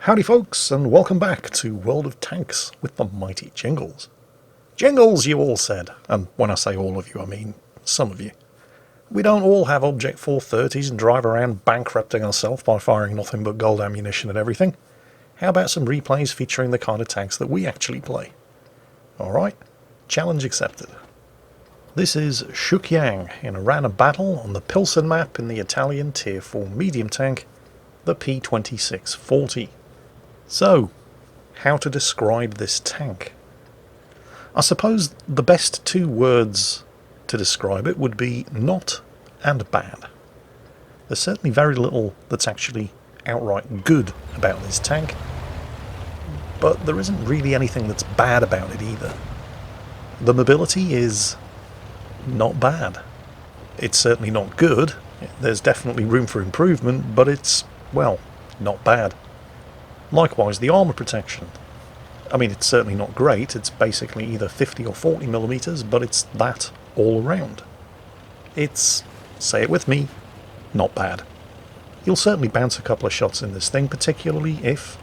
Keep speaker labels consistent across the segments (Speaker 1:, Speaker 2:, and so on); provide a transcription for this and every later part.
Speaker 1: Howdy folks, and welcome back to World of Tanks with the mighty Jingles. Jingles, you all said, and when I say all of you, I mean some of you. We don't all have Object 430s and drive around bankrupting ourselves by firing nothing but gold ammunition at everything. How about some replays featuring the kind of tanks that we actually play? Alright, challenge accepted. This is Shukyang in a random battle on the Pilsen map in the Italian Tier 4 medium tank, the P2640. So, how to describe this tank? I suppose the best two words to describe it would be not and bad. There's certainly very little that's actually outright good about this tank, but there isn't really anything that's bad about it either. The mobility is not bad. It's certainly not good. There's definitely room for improvement, but it's, well, not bad. Likewise, the armour protection. I mean, it's certainly not great. It's basically either 50 or 40 millimeters, but it's that all around. It's, say it with me, not bad. You'll certainly bounce a couple of shots in this thing, particularly if,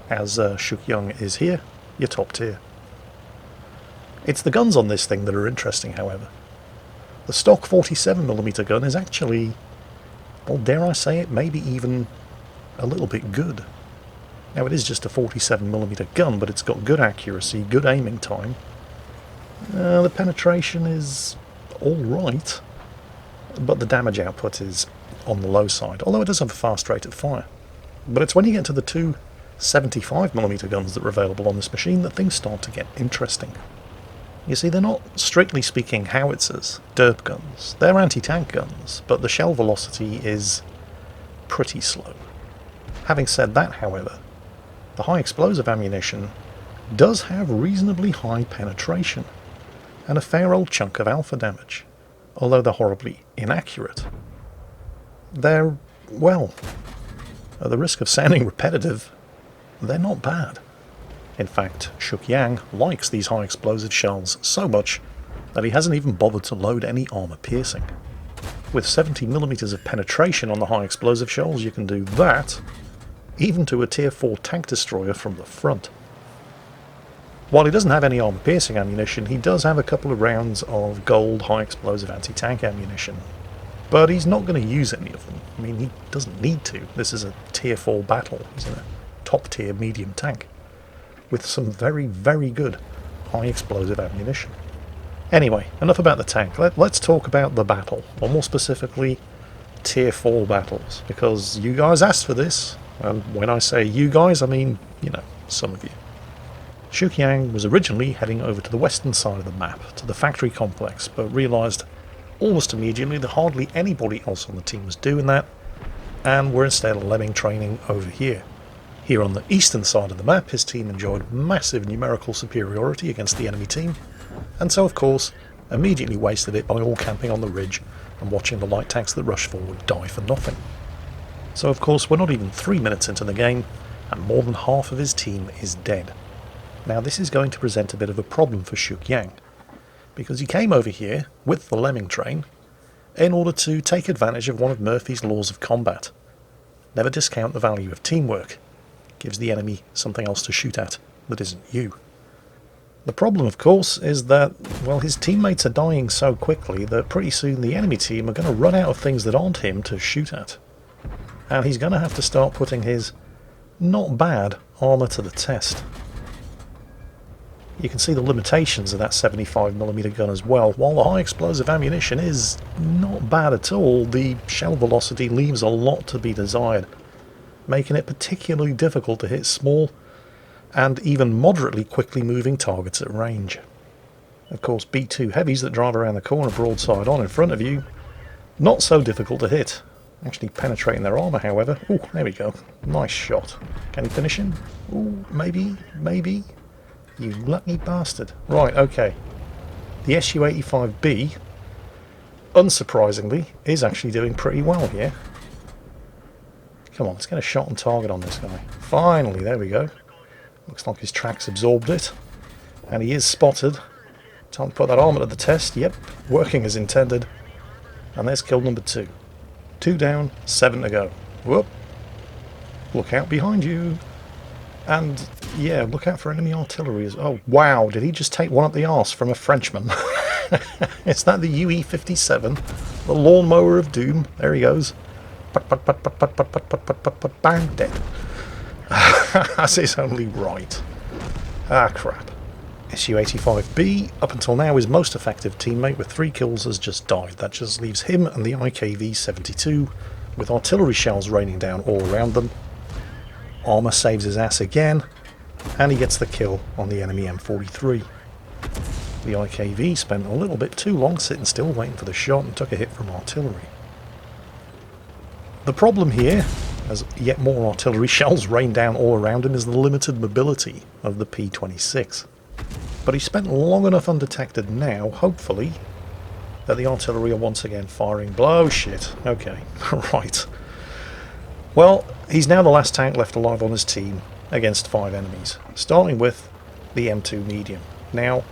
Speaker 1: as Shukyang is here, you're top tier. It's the guns on this thing that are interesting, however. The stock 47mm gun is actually, well, dare I say it, maybe even a little bit good. Now, it is just a 47mm gun, but it's got good accuracy, good aiming time. The penetration is alright, but the damage output is on the low side, although it does have a fast rate of fire. But it's when you get to the two 75mm guns that are available on this machine that things start to get interesting. You see, they're not, strictly speaking, howitzers, derp guns. They're anti-tank guns, but the shell velocity is pretty slow. Having said that, however, the high explosive ammunition does have reasonably high penetration, and a fair old chunk of alpha damage, although they're horribly inaccurate. They're, well, at the risk of sounding repetitive, they're not bad. In fact, Shukyang likes these high explosive shells so much that he hasn't even bothered to load any armour piercing. With 70mm of penetration on the high explosive shells, you can do that even to a tier 4 tank destroyer from the front. While he doesn't have any armor piercing ammunition, he does have a couple of rounds of gold high explosive anti-tank ammunition, but he's not going to use any of them. I mean, he doesn't need to. This is a tier 4 battle. He's in a top tier medium tank with some very, very good high explosive ammunition. Anyway, enough about the tank. Let's talk about the battle, or more specifically, tier 4 battles, because you guys asked for this. And when I say you guys, I mean, you know, some of you. Shukyang was originally heading over to the western side of the map, to the factory complex, but realised almost immediately that hardly anybody else on the team was doing that, and were instead lemming training over here. Here on the eastern side of the map, his team enjoyed massive numerical superiority against the enemy team, and so of course, immediately wasted it by all camping on the ridge and watching the light tanks that rush forward die for nothing. So of course we're not even 3 minutes into the game, and more than half of his team is dead. Now this is going to present a bit of a problem for Shukyang, because he came over here with the lemming train in order to take advantage of one of Murphy's laws of combat. Never discount the value of teamwork. It gives the enemy something else to shoot at that isn't you. The problem, of course, is that, well, his teammates are dying so quickly that pretty soon the enemy team are going to run out of things that aren't him to shoot at. And he's going to have to start putting his not bad armour to the test. You can see the limitations of that 75mm gun as well. While the high explosive ammunition is not bad at all, the shell velocity leaves a lot to be desired, making it particularly difficult to hit small and even moderately quickly moving targets at range. Of course, B2 heavies that drive around the corner broadside on in front of you, not so difficult to hit. Actually penetrating their armour, however. Oh, there we go. Nice shot. Can he finish him? Oh, maybe, maybe. You lucky bastard. Right, okay. The Su-85B, unsurprisingly, is actually doing pretty well here. Come on, let's get a shot on target on this guy. Finally, there we go. Looks like his tracks absorbed it. And he is spotted. Time to put that armour to the test. Yep, working as intended. And there's kill number 2. 2 down, 7 to go. Whoop. Look out behind you. And yeah, look out for enemy artillery as oh wow, did he just take one up the arse from a Frenchman? Is that the UE-57? The lawnmower of doom. There he goes. Bang, dead. As is only right. Ah, crap. SU-85B, up until now his most effective teammate with 3 kills, has just died. That just leaves him and the IKV-72 with artillery shells raining down all around them. Armour saves his ass again, and he gets the kill on the enemy M43. The IKV spent a little bit too long sitting still waiting for the shot and took a hit from artillery. The problem here, as yet more artillery shells rain down all around him, is the limited mobility of the P-26. But he spent long enough undetected now, hopefully, that the artillery are once again firing. Blow shit. Okay, right. Well, he's now the last tank left alive on his team against 5 enemies, starting with the M2 medium. Now,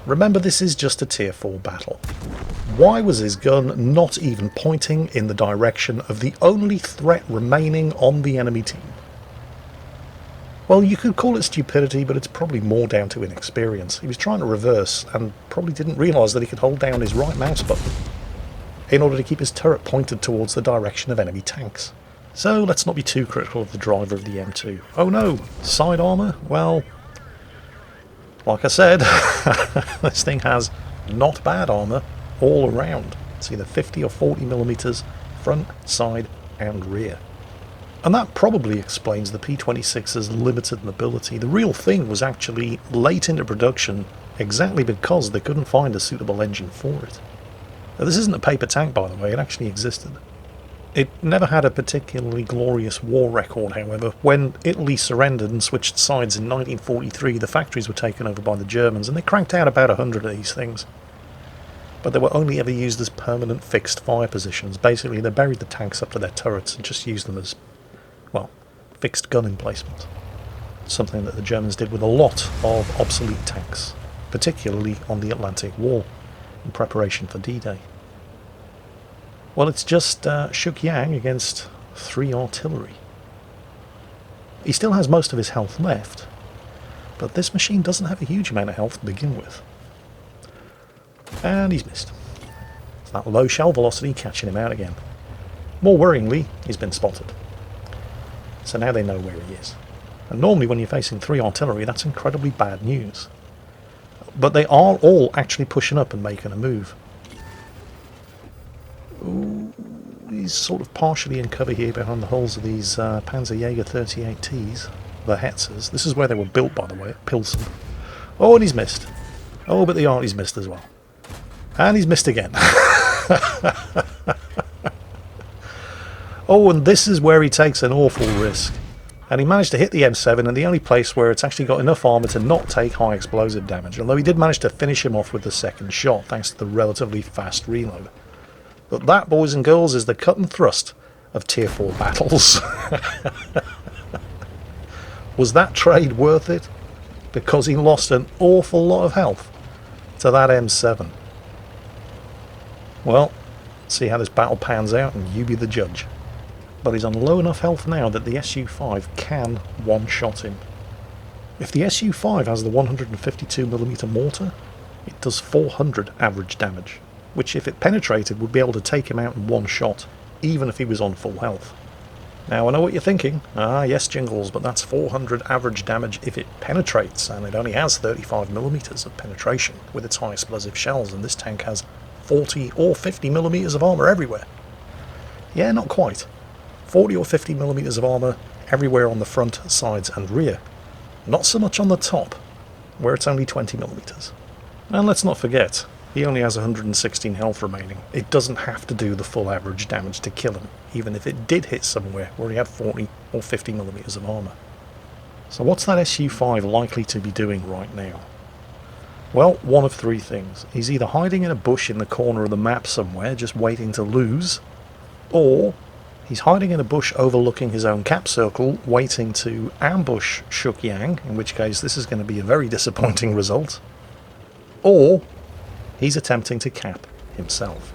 Speaker 1: remember this is just a tier 4 battle. Why was his gun not even pointing in the direction of the only threat remaining on the enemy team? Well, you could call it stupidity, but it's probably more down to inexperience. He was trying to reverse and probably didn't realise that he could hold down his right mouse button in order to keep his turret pointed towards the direction of enemy tanks. So let's not be too critical of the driver of the M2. Oh no, side armour? Well, like I said, this thing has not bad armour all around. It's either 50 or 40 millimeters front, side and rear. And that probably explains the P-26's limited mobility. The real thing was actually late into production exactly because they couldn't find a suitable engine for it. Now, this isn't a paper tank, by the way, it actually existed. It never had a particularly glorious war record, however. When Italy surrendered and switched sides in 1943, the factories were taken over by the Germans, and they cranked out about 100 of these things. But they were only ever used as permanent fixed fire positions. Basically, they buried the tanks up to their turrets and just used them as, well, fixed gun emplacement. Something that the Germans did with a lot of obsolete tanks, particularly on the Atlantic Wall, in preparation for D-Day. Well, it's just Shuk Yang against 3 artillery. He still has most of his health left, but this machine doesn't have a huge amount of health to begin with. And he's missed. It's that low shell velocity catching him out again. More worryingly, he's been spotted. So now they know where he is. And normally when you're facing 3 artillery, that's incredibly bad news. But they are all actually pushing up and making a move. Ooh, he's sort of partially in cover here behind the hulls of these Panzerjäger 38Ts, the Hetzers. This is where they were built, by the way, at Pilsen. Oh, and he's missed. Oh, but the Artie's missed as well. And he's missed again. Oh, and this is where he takes an awful risk. And he managed to hit the M7 in the only place where it's actually got enough armour to not take high explosive damage, although he did manage to finish him off with the second shot, thanks to the relatively fast reload. But that, boys and girls, is the cut and thrust of Tier 4 battles. Was that trade worth it? Because he lost an awful lot of health to that M7. Well, see how this battle pans out and you be the judge. But he's on low enough health now that the SU-5 can one-shot him. If the SU-5 has the 152mm mortar, it does 400 average damage, which if it penetrated would be able to take him out in one shot, even if he was on full health. Now I know what you're thinking, ah yes Jingles, but that's 400 average damage if it penetrates, and it only has 35mm of penetration with its high explosive shells, and this tank has 40 or 50mm of armour everywhere. Yeah, not quite. 40 or 50mm of armour everywhere on the front, sides and rear. Not so much on the top, where it's only 20mm. And let's not forget, he only has 116 health remaining. It doesn't have to do the full average damage to kill him, even if it did hit somewhere where he had 40 or 50mm of armour. So what's that SU-5 likely to be doing right now? Well, one of 3 things. He's either hiding in a bush in the corner of the map somewhere, just waiting to lose, or he's hiding in a bush overlooking his own cap circle, waiting to ambush Shuk Yang, in which case this is going to be a very disappointing result, or he's attempting to cap himself.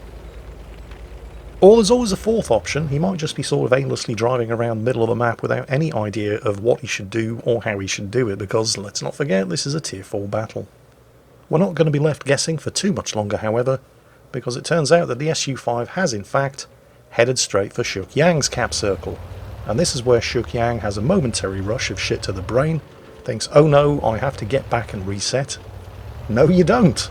Speaker 1: Or there's always a fourth option. He might just be sort of aimlessly driving around the middle of the map without any idea of what he should do or how he should do it, because let's not forget this is a tier 4 battle. We're not going to be left guessing for too much longer, however, because it turns out that the SU-5 has in fact headed straight for Shuk Yang's cap circle. And this is where Shuk Yang has a momentary rush of shit to the brain, thinks, oh no, I have to get back and reset. No, you don't.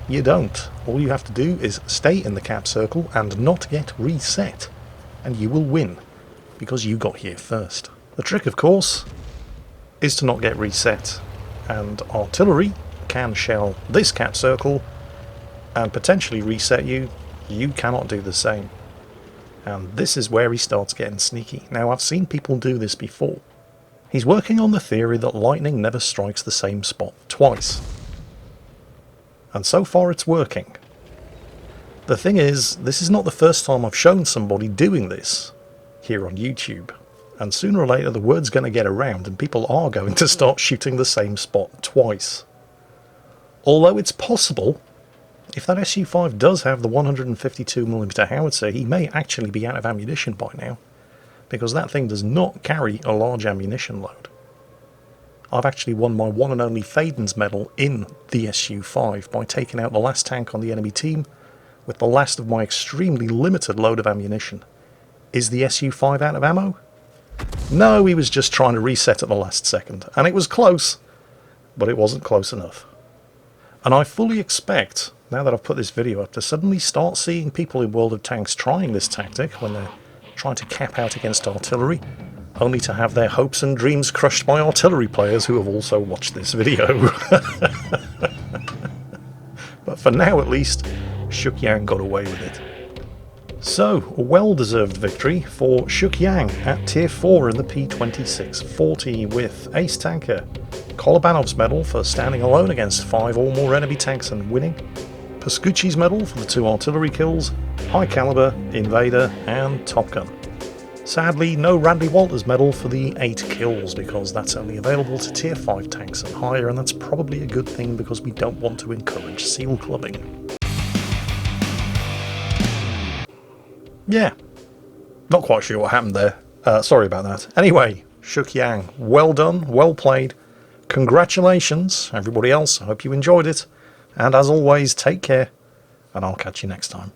Speaker 1: You don't. All you have to do is stay in the cap circle and not get reset, and you will win, because you got here first. The trick, of course, is to not get reset, and artillery can shell this cap circle and potentially reset you. You cannot do the same. And this is where he starts getting sneaky. Now, I've seen people do this before. He's working on the theory that lightning never strikes the same spot twice. And so far it's working. The thing is, this is not the first time I've shown somebody doing this here on YouTube. And sooner or later the word's going to get around and people are going to start shooting the same spot twice. Although it's possible, if that SU-5 does have the 152mm howitzer, he may actually be out of ammunition by now, because that thing does not carry a large ammunition load. I've actually won my one and only Faden's medal in the SU-5 by taking out the last tank on the enemy team with the last of my extremely limited load of ammunition. Is the SU-5 out of ammo? No, he was just trying to reset at the last second, and it was close, but it wasn't close enough. And I fully expect, now that I've put this video up, to suddenly start seeing people in World of Tanks trying this tactic when they're trying to cap out against artillery, only to have their hopes and dreams crushed by artillery players who have also watched this video. But for now at least, Shuk Yang got away with it. So, a well-deserved victory for Shuk Yang at tier 4 in the P2640 with Ace Tanker, Kolobanov's medal for standing alone against 5 or more enemy tanks and winning, Pascucci's medal for the 2 artillery kills, High Caliber, Invader and Top Gun. Sadly, no Randy Walters medal for the 8 kills, because that's only available to tier 5 tanks and higher, and that's probably a good thing because we don't want to encourage seal clubbing. Yeah, not quite sure what happened there. Sorry about that. Anyway, Shuk Yang, well done, well played. Congratulations, everybody else. I hope you enjoyed it. And as always, take care, and I'll catch you next time.